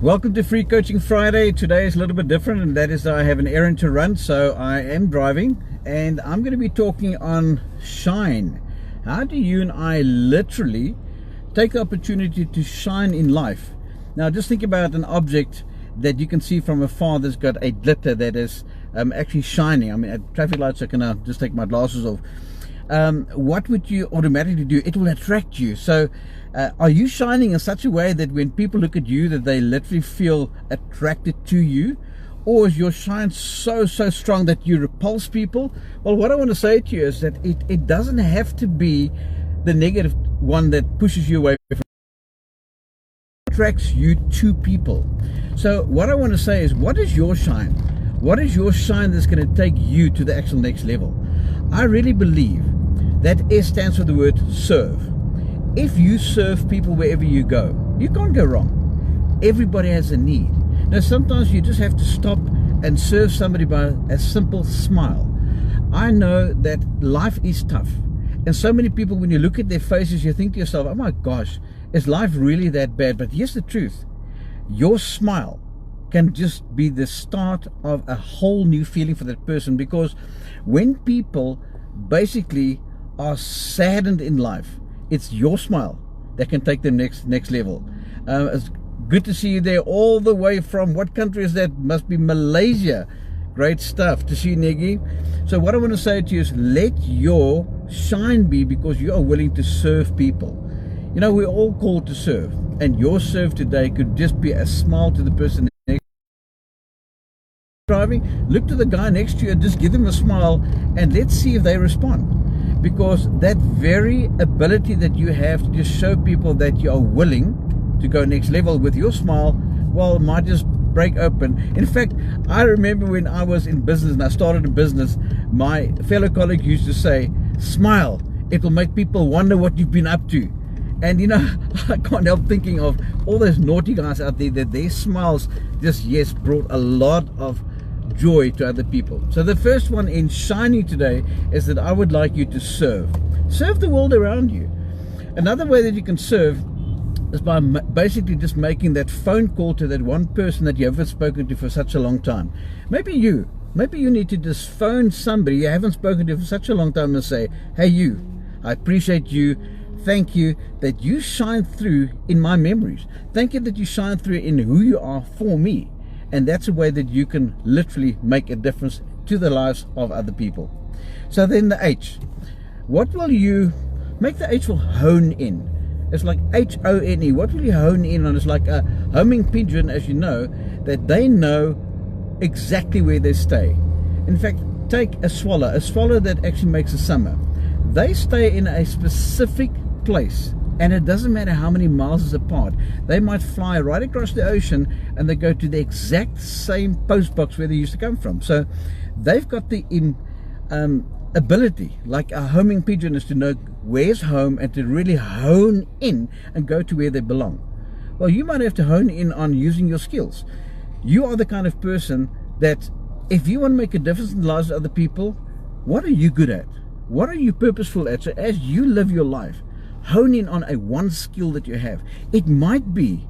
Welcome to Free Coaching Friday. Today is a little bit different, and that is I have an errand to run, so I am driving, and I'm going to be talking on shine. How do you and I literally take the opportunity to shine in life? Now, just think about an object that you can see from afar that's got a glitter that is actually shining. I mean, at traffic lights, I can now just take my glasses off. What would you automatically do? It will attract you. So are you shining in such a way that when people look at you that they literally feel attracted to you? Or is your shine so strong that you repulse people? Well, what I want to say to you is that it doesn't have to be the negative one that pushes you away from, attracts you to people. So what I want to say is, what is your shine? What is your shine that's going to take you to the actual next level? I really believe that S stands for the word serve. If you serve people wherever you go, you can't go wrong. Everybody has a need. Now, sometimes you just have to stop and serve somebody by a simple smile. I know that life is tough. And so many people, when you look at their faces, you think to yourself, oh my gosh, is life really that bad? But here's the truth. Your smile can just be the start of a whole new feeling for that person, because when people basically are saddened in life, it's your smile that can take them next level. It's good to see you there, all the way from, what country is that? Must be Malaysia. Great stuff to see you, Negi. So what I want to say to you is, let your shine be because you are willing to serve people. You know, we're all called to serve, and your serve today could just be a smile to the person next. Driving, look to the guy next to you and just give them a smile, and let's see if they respond. Because that very ability that you have to just show people that you are willing to go next level with your smile, well, might just break open. In fact, I remember when I was in business and I started a business, my fellow colleague used to say, smile, it will make people wonder what you've been up to. And you know, I can't help thinking of all those naughty guys out there that their smiles just, yes, brought a lot of joy to other people. So the first one in shining today is that I would like you to serve the world around you. Another way that you can serve is by basically just making that phone call to that one person that you haven't spoken to for such a long time. Maybe you need to just phone somebody you haven't spoken to for such a long time and say, hey, you, I appreciate you. Thank you that you shine through in my memories. Thank you that you shine through in who you are for me. And that's a way that you can literally make a difference to the lives of other people. So then the H. What will you make? The H will hone in. It's like H-O-N-E. What will you hone in on? It's like a homing pigeon, as you know, that they know exactly where they stay. In fact, take a swallow that actually makes a summer. They stay in a specific place, and it doesn't matter how many miles is apart. They might fly right across the ocean and they go to the exact same post box where they used to come from. So they've got the ability, like a homing pigeon, is to know where's home and to really hone in and go to where they belong. Well, you might have to hone in on using your skills. You are the kind of person that, if you want to make a difference in the lives of other people, what are you good at? What are you purposeful at? So as you live your life, hone in on a one skill that you have. It might be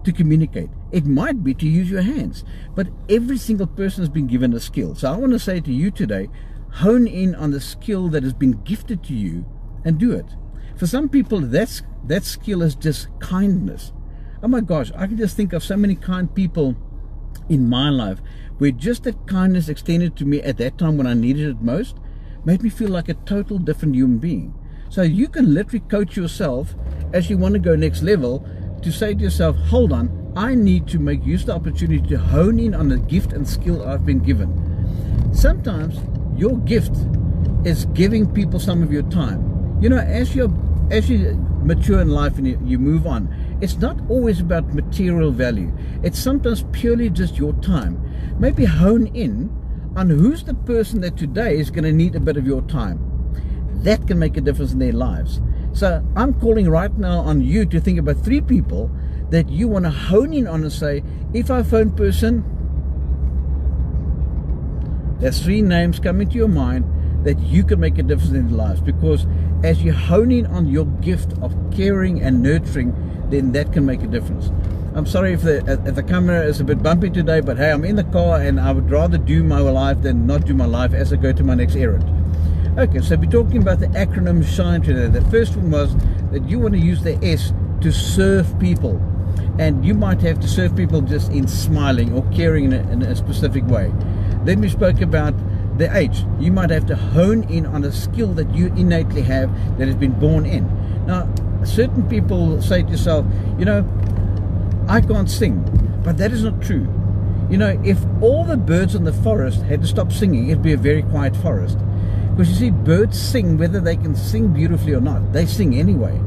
to communicate. It might be to use your hands. But every single person has been given a skill. So I want to say to you today, hone in on the skill that has been gifted to you and do it. For some people, that skill is just kindness. Oh my gosh, I can just think of so many kind people in my life where just that kindness extended to me at that time when I needed it most made me feel like a total different human being. So you can literally coach yourself as you want to go next level to say to yourself, hold on, I need to make use of the opportunity to hone in on the gift and skill I've been given. Sometimes your gift is giving people some of your time. You know, as you mature in life and you move on, it's not always about material value. It's sometimes purely just your time. Maybe hone in on who's the person that today is going to need a bit of your time. That can make a difference in their lives. So I'm calling right now on you to think about 3 people that you want to hone in on and say, if I phone person, there's 3 names coming to your mind that you can make a difference in their lives. Because as you hone in on your gift of caring and nurturing, then that can make a difference. I'm sorry if the camera is a bit bumpy today, but hey, I'm in the car and I would rather do my life than not do my life as I go to my next errand. Okay, so we're talking about the acronym SHINE today. The first one was that you want to use the S to serve people. And you might have to serve people just in smiling or caring in a specific way. Then we spoke about the H. You might have to hone in on a skill that you innately have that has been born in. Now, certain people say to yourself, you know, I can't sing, but that is not true. You know, if all the birds in the forest had to stop singing, it'd be a very quiet forest. Because you see, birds sing whether they can sing beautifully or not. They sing anyway.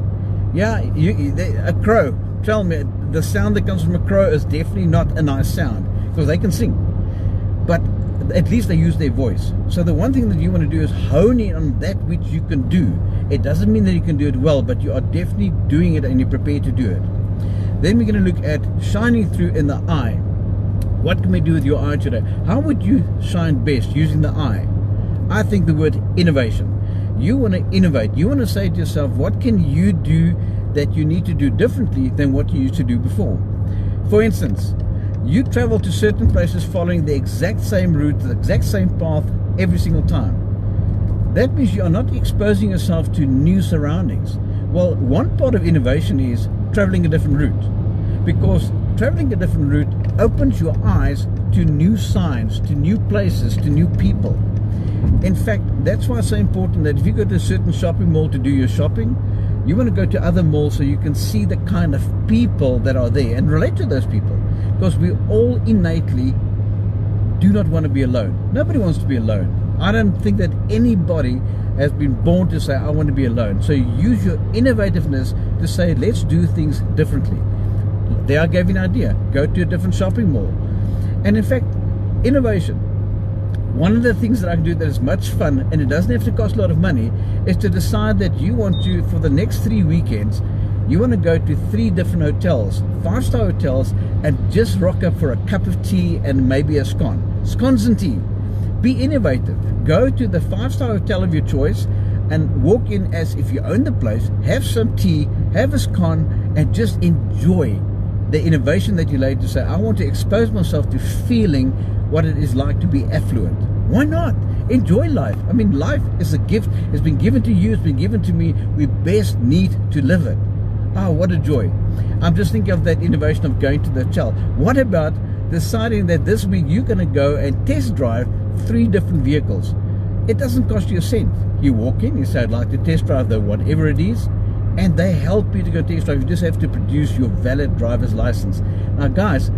Yeah, a crow, tell me, the sound that comes from a crow is definitely not a nice sound, because they can sing. But at least they use their voice. So the one thing that you want to do is hone in on that which you can do. It doesn't mean that you can do it well, but you are definitely doing it and you're prepared to do it. Then we're going to look at shining through in the eye. What can we do with your eye today? How would you shine best using the eye? I think the word innovation. You want to innovate. You want to say to yourself, what can you do that you need to do differently than what you used to do before? For instance, you travel to certain places following the exact same route, the exact same path every single time. That means you are not exposing yourself to new surroundings. Well, one part of innovation is traveling a different route, because traveling a different route opens your eyes to new signs, to new places, to new people. In fact, that's why it's so important that if you go to a certain shopping mall to do your shopping, you want to go to other malls so you can see the kind of people that are there and relate to those people. Because we all innately do not want to be alone. Nobody wants to be alone. I don't think that anybody has been born to say, I want to be alone. So use your innovativeness to say, let's do things differently. There I gave you an idea. Go to a different shopping mall. And in fact, innovation. One of the things that I can do that is much fun and it doesn't have to cost a lot of money is to decide that you want to, for the next 3 weekends, you want to go to 3 different hotels, 5-star hotels, and just rock up for a cup of tea and maybe a scone. Scones and tea. Be innovative. Go to the 5-star hotel of your choice and walk in as if you own the place, have some tea, have a scone, and just enjoy the innovation that you laid to say, I want to expose myself to feeling what it is like to be affluent. Why not? Enjoy life. I mean, life is a gift. It's been given to you. It's been given to me. We best need to live it. Oh, what a joy. I'm just thinking of that innovation of going to the hotel. What about deciding that this week you're going to go and test drive 3 different vehicles? It doesn't cost you a cent. You walk in, you say, I'd like to test drive the whatever it is, and they help you to go test drive. You just have to produce your valid driver's license. Now, guys,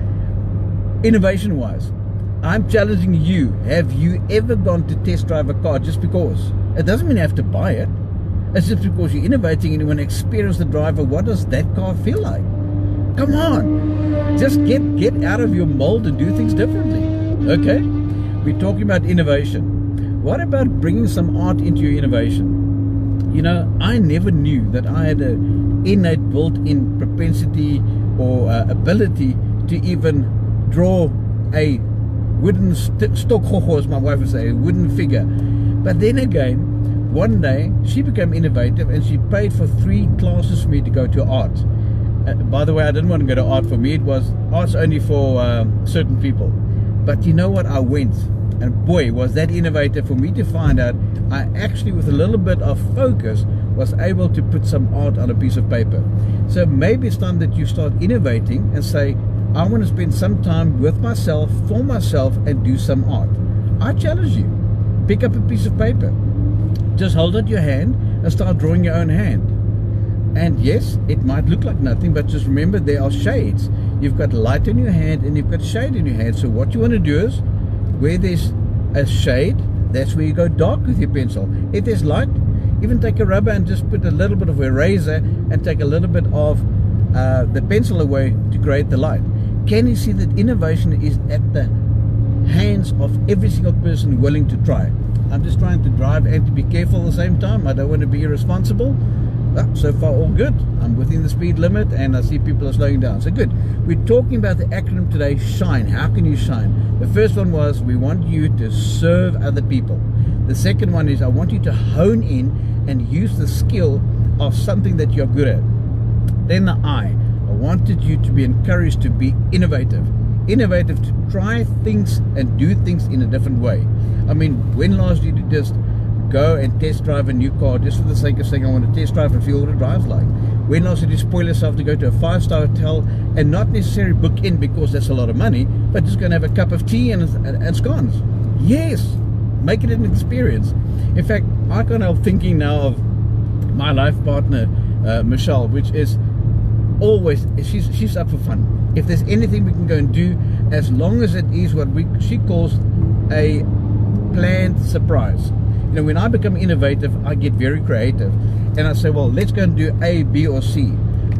innovation-wise, I'm challenging you. Have you ever gone to test drive a car just because? It doesn't mean you have to buy it. It's just because you're innovating and you want to experience the driver. What does that car feel like? Come on. Just get out of your mold and do things differently. Okay? We're talking about innovation. What about bringing some art into your innovation? You know, I never knew that I had an innate built-in propensity or ability to even draw a wooden stock, as my wife would say, a wooden figure. But then again, one day she became innovative and she paid for 3 classes for me to go to art. By the way, I didn't want to go to art for me. It was art's only for certain people. But you know what? I went, and boy, was that innovative for me to find out I actually, with a little bit of focus, was able to put some art on a piece of paper. So maybe it's time that you start innovating and say, I want to spend some time with myself, for myself, and do some art. I challenge you. Pick up a piece of paper. Just hold out your hand and start drawing your own hand. And yes, it might look like nothing, but just remember there are shades. You've got light in your hand and you've got shade in your hand. So what you want to do is, where there's a shade, that's where you go dark with your pencil. If there's light, even take a rubber and just put a little bit of eraser and take a little bit of the pencil away to create the light. Can you see that innovation is at the hands of every single person willing to try? I'm just trying to drive and to be careful at the same time. I don't want to be irresponsible. So far all good. I'm within the speed limit and I see people are slowing down. So good. We're talking about the acronym today, SHINE. How can you shine? The first one was, we want you to serve other people. The second one is, I want you to hone in and use the skill of something that you're good at. Then the I wanted you to be encouraged to be innovative. Innovative, to try things and do things in a different way. I mean, when last did you just go and test drive a new car just for the sake of saying I want to test drive and feel what it drives like? When last did you spoil yourself to go to a 5-star hotel and not necessarily book in because that's a lot of money, but just going to have a cup of tea and scones? Yes, make it an experience. In fact, I can't help thinking now of my life partner, Michelle, which is always, she's up for fun. If there's anything we can go and do, as long as it is what she calls a planned surprise. You know, when I become innovative, I get very creative, and I say, well, let's go and do A, B, or C.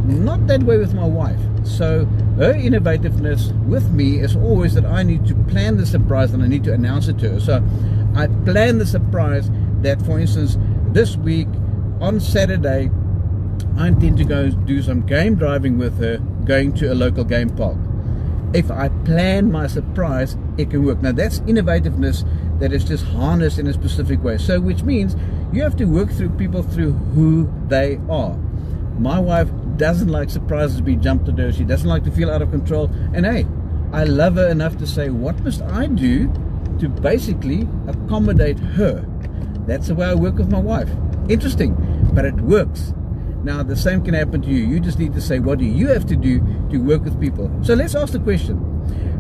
Not that way with my wife. So her innovativeness with me is always that I need to plan the surprise and I need to announce it to her. So I plan the surprise that, for instance, this week on Saturday, I intend to go do some game driving with her, going to a local game park. If I plan my surprise, it can work. Now that's innovativeness that is just harnessed in a specific way. So which means you have to work through people through who they are. My wife doesn't like surprises being jumped at her. She doesn't like to feel out of control. And hey, I love her enough to say, what must I do to basically accommodate her? That's the way I work with my wife. Interesting, but it works. Now the same can happen to you. You just need to say, what do you have to do to work with people? So let's ask the question,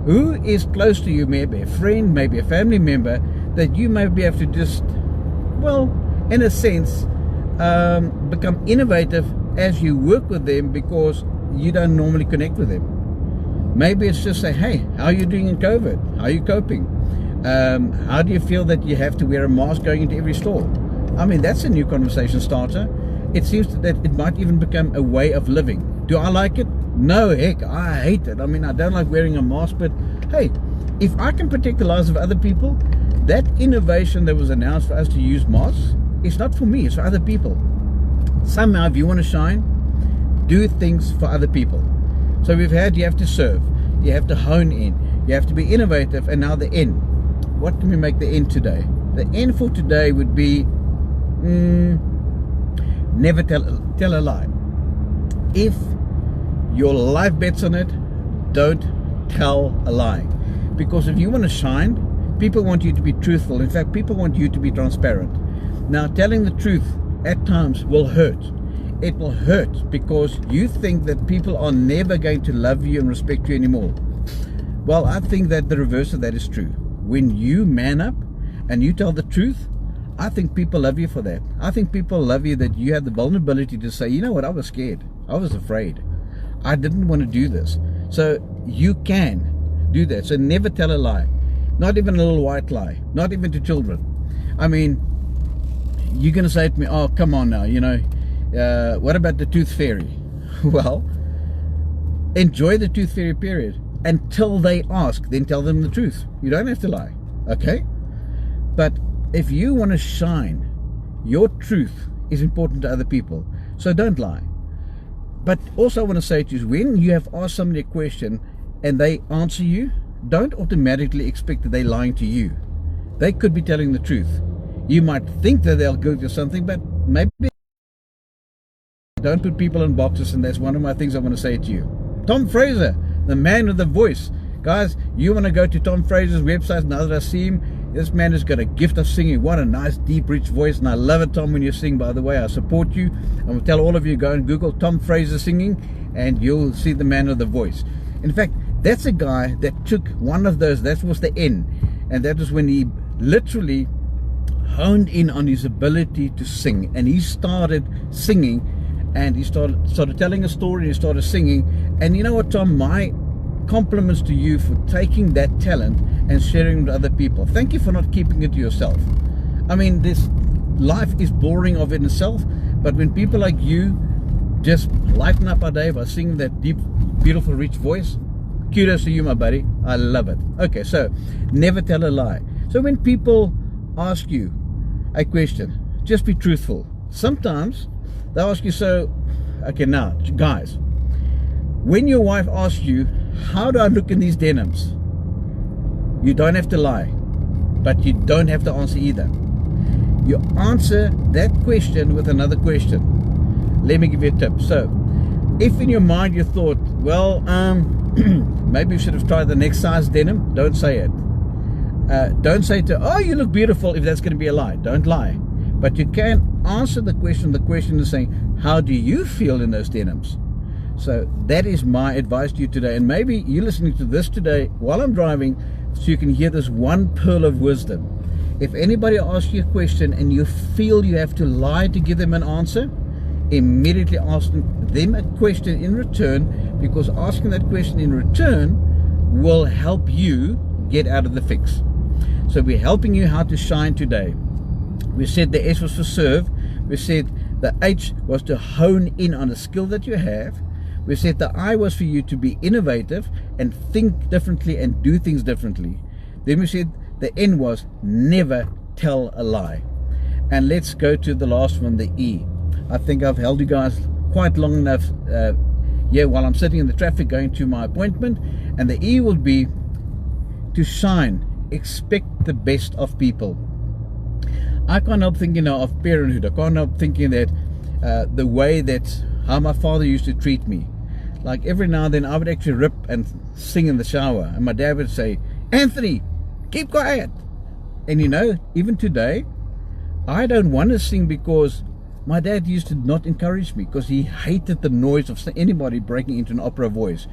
who is close to you, maybe a friend, maybe a family member, that you maybe have to just, well, in a sense, become innovative as you work with them because you don't normally connect with them. Maybe it's just say, hey, how are you doing in COVID? How are you coping? How do you feel that you have to wear a mask going into every store? I mean, that's a new conversation starter. It seems that it might even become a way of living. Do I like it? No, heck, I hate it. I mean, I don't like wearing a mask, but hey, if I can protect the lives of other people, that innovation that was announced for us to use masks, it's not for me, it's for other people. Somehow, if you want to shine, do things for other people. So we've had, you have to serve, you have to hone in, you have to be innovative, and now the N. What can we make the N today? The N for today would be, never tell a lie. If your life bets on it, don't tell a lie. Because if you want to shine, people want you to be truthful. In fact, people want you to be transparent. Now, telling the truth at times will hurt. It will hurt because you think that people are never going to love you and respect you anymore. Well, I think that the reverse of that is true. When you man up and you tell the truth, I think people love you for that. I think people love you that you have the vulnerability to say, you know what, I was scared. I was afraid. I didn't want to do this. So you can do that. So never tell a lie. Not even a little white lie. Not even to children. I mean, you're going to say to me, oh, come on now, you know, what about the tooth fairy? Well, enjoy the tooth fairy period until they ask, then tell them the truth. You don't have to lie, okay? But if you want to shine, your truth is important to other people. So don't lie. But also I want to say to you, when you have asked somebody a question and they answer you, don't automatically expect that they're lying to you. They could be telling the truth. You might think that they'll go to something, but maybe don't put people in boxes, and that's one of my things I want to say to you. Tom Fraser, the man with the voice. Guys, you want to go to Tom Fraser's website now that I see him. This man has got a gift of singing. What a nice, deep, rich voice. And I love it, Tom, when you sing, by the way. I support you. I will tell all of you, go and Google Tom Fraser singing, and you'll see the man with the voice. In fact, that's a guy that took one of those, that was the N. And that was when he literally honed in on his ability to sing. And he started singing, and he started telling a story, and he started singing. And you know what, Tom, my compliments to you for taking that talent and sharing it with other people. Thank you for not keeping it to yourself. I mean, this life is boring of in itself, but when people like you just lighten up our day by singing that deep, beautiful, rich voice, kudos to you, my buddy. I love it. Okay, so never tell a lie. So when people ask you a question, just be truthful. Sometimes they'll ask you, so, okay, now, guys, when your wife asks you, how do I look in these denims? You don't have to lie, but you don't have to answer either. You answer that question with another question. Let me give you a tip. So, If in your mind you thought, well, maybe you should have tried the next size denim, don't say it. Don't say to, oh, you look beautiful, if that's going to be a lie. Don't lie. But you can answer the question. The question is saying, how do you feel in those denims? So that is my advice to you today. And maybe you're listening to this today while I'm driving, so you can hear this one pearl of wisdom. If anybody asks you a question and you feel you have to lie to give them an answer, immediately ask them a question in return, because asking that question in return will help you get out of the fix. So we're helping you how to shine today. We said the S was for serve. We said the H was to hone in on a skill that you have. We said the I was for you to be innovative and think differently and do things differently. Then we said the N was never tell a lie. And let's go to the last one, the E. I think I've held you guys quite long enough while I'm sitting in the traffic going to my appointment. And the E will be to shine. Expect the best of people. I can't help thinking of parenthood. I can't help thinking that the way that how my father used to treat me. Like every now and then I would actually rip and sing in the shower, and my dad would say, Anthony, keep quiet. And even today I don't want to sing, because my dad used to not encourage me, because he hated the noise of anybody breaking into an opera voice.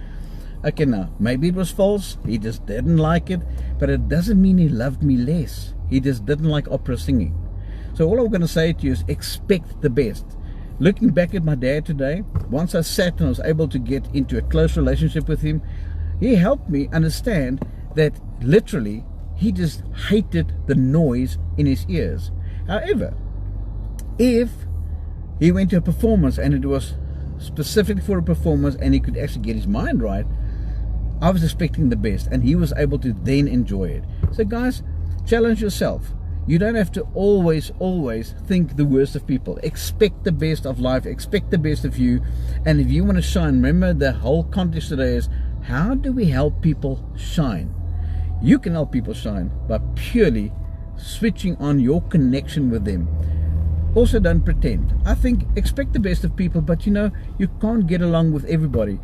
Okay, now maybe it was false, he just didn't like it, but it doesn't mean he loved me less. He just didn't like opera singing. So all I'm going to say to you is expect the best. Looking back at my dad today, once I sat and I was able to get into a close relationship with him, he helped me understand that literally he just hated the noise in his ears. However, if he went to a performance and it was specific for a performance and he could actually get his mind right, I was expecting the best, and he was able to then enjoy it. So guys, challenge yourself. You don't have to always think the worst of people. Expect the best of life. Expect the best of you. And if you want to shine, remember the whole context today is, how do we help people shine? You can help people shine by purely switching on your connection with them. Also, don't pretend. I think expect the best of people, but you can't get along with everybody.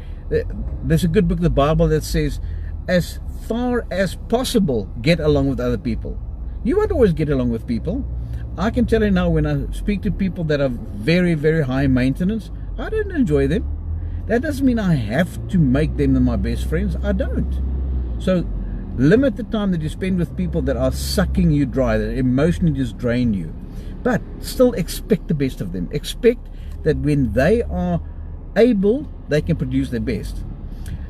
There's a good book, the Bible, that says, as far as possible, get along with other people. You won't always get along with people. I can tell you now, when I speak to people that are very, very high maintenance, I don't enjoy them. That doesn't mean I have to make them my best friends. I don't. So limit the time that you spend with people that are sucking you dry, that emotionally just drain you. But still expect the best of them. Expect that when they are able, they can produce their best.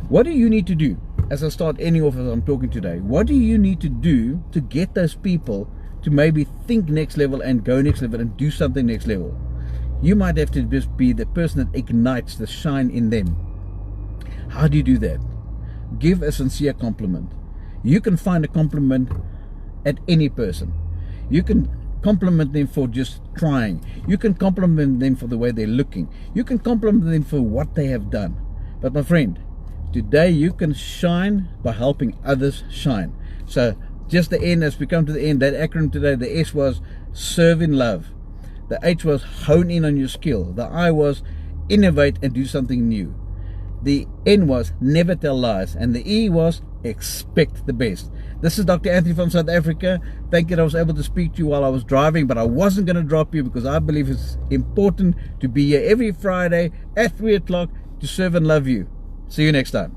What do you need to do? As I start ending off as I'm talking today, what do you need to do to get those people to maybe think next level and go next level and do something next level? You might have to just be the person that ignites the shine in them. How do you do that? Give a sincere compliment. You can find a compliment at any person. You can compliment them for just trying. You can compliment them for the way they're looking. You can compliment them for what they have done. But my friend, today you can shine by helping others shine. So just the N, as we come to the end, that acronym today, the S was serve in love. The H was hone in on your skill. The I was innovate and do something new. The N was never tell lies. And the E was expect the best. This is Dr. Anthony from South Africa. Thank you that I was able to speak to you while I was driving, but I wasn't going to drop you, because I believe it's important to be here every Friday at 3 o'clock to serve and love you. See you next time.